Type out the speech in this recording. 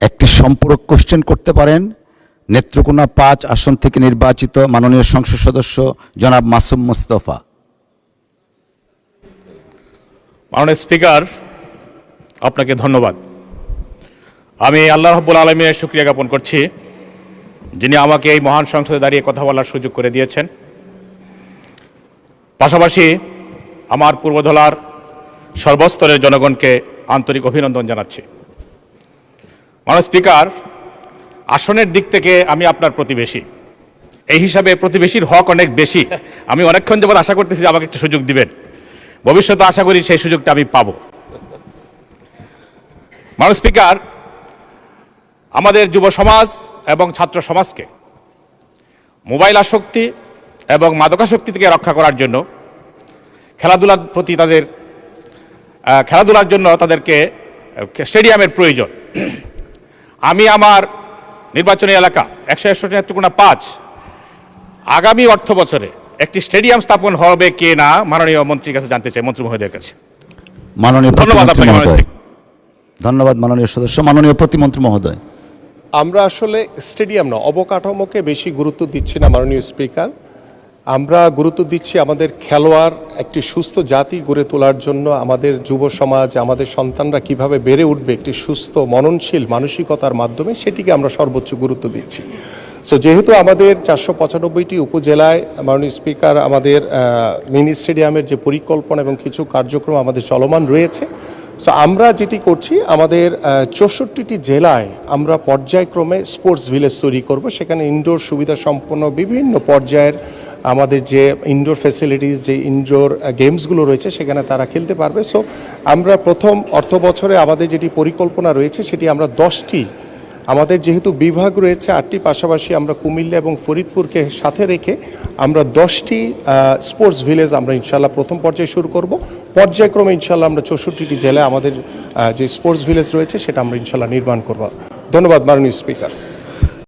একটি সম্পূরক কোশ্চেন করতে পারেন নেত্রকোনা 5 আসন থেকে নির্বাচিত মাননীয় সংসদ সদস্য জনাব মাসুম মুস্তফা। মাননীয় স্পিকার, আপনাকে ধন্যবাদ। আমি আল্লাহ রাব্বুল আলামিনের শুকরিয়া জ্ঞাপন করছি যিনি আমাকে এই মহান সংসদে দাঁড়িয়ে কথা বলার সুযোগ করে দিয়েছেন। পাশাপাশি আমার পূর্বধলার সর্বস্তরের জনগণকে আন্তরিক অভিনন্দন জানাচ্ছি। মাননীয় স্পিকার, আসনের দিক থেকে আমি আপনার প্রতিবেশী, এই হিসাবে প্রতিবেশীর হক অনেক বেশি। আমি অনেকক্ষণ যাবত আশা করতেছি যে আমাকে একটা সুযোগ দিবেন, ভবিষ্যতে আশা করি সেই সুযোগটা আমি পাব। মাননীয় স্পিকার, আমাদের যুব সমাজ এবং ছাত্র সমাজকে মোবাইল আসক্তি এবং মাদকাসক্তি থেকে রক্ষা করার জন্য খেলাধুলার জন্য তাদেরকে স্টেডিয়ামের প্রয়োজন। আমি আমার নির্বাচনী এলাকা 161 নেত্রকোনা 5 আগামী অর্থ বছরে একটি স্টেডিয়াম স্থাপন হবে কি না মাননীয় মন্ত্রীর কাছে জানতে চাই, মন্ত্রী মহোদয়ের কাছে। ধন্যবাদ আপনাকে। ধন্যবাদ মাননীয় সদস্য। মাননীয় প্রতিমন্ত্রী মহোদয়। আমরা আসলে স্টেডিয়াম না, অবকাঠামোকে বেশি গুরুত্ব দিচ্ছি না মাননীয় স্পিকার। আমরা গুরুত্ব দিচ্ছি আমাদের খেলোয়াড় একটি সুস্থ জাতি গড়ে তোলার জন্য, আমাদের যুব সমাজ, আমাদের সন্তানরা কিভাবে বেড়ে উঠবে একটি সুস্থ মননশীল মানসিকতার মাধ্যমে, সেটিকে আমরা সর্বোচ্চ গুরুত্ব দিচ্ছি। সো যেহেতু আমাদের 495টি উপজেলায় মাননীয় স্পিকার আমাদের মিনি স্টেডিয়ামের যে পরিকল্পনা এবং কিছু কার্যক্রম আমাদের চলমান রয়েছে, সো আমরা যেটি করছি আমাদের 64টি জেলায় আমরা পর্যায়ক্রমে স্পোর্টস ভিলেজ তৈরি করব। সেখানে ইনডোর সুবিধা সম্পন্ন বিভিন্ন পর্যায়ের আমাদের যে ইনডোর ফ্যাসিলিটিস, যে ইনডোর গেমসগুলো রয়েছে সেখানে তারা খেলতে পারবে। সো আমরা প্রথম অর্থ বছরে আমাদের যেটি পরিকল্পনা রয়েছে সেটি আমরা 10টি, আমাদের যেহেতু বিভাগ রয়েছে 8টি, পাশাপাশি আমরা কুমিল্লা এবং ফরিদপুরকে সাথে রেখে আমরা 10টি স্পোর্টস ভিলেজ আমরা ইনশাল্লাহ প্রথম পর্যায়ে শুরু করব। পর্যায়ক্রমে ইনশাল্লাহ আমরা 64টি জেলায় আমাদের যে স্পোর্টস ভিলেজ রয়েছে সেটা আমরা ইনশাল্লাহ নির্মাণ করব। ধন্যবাদ মাননীয় স্পিকার।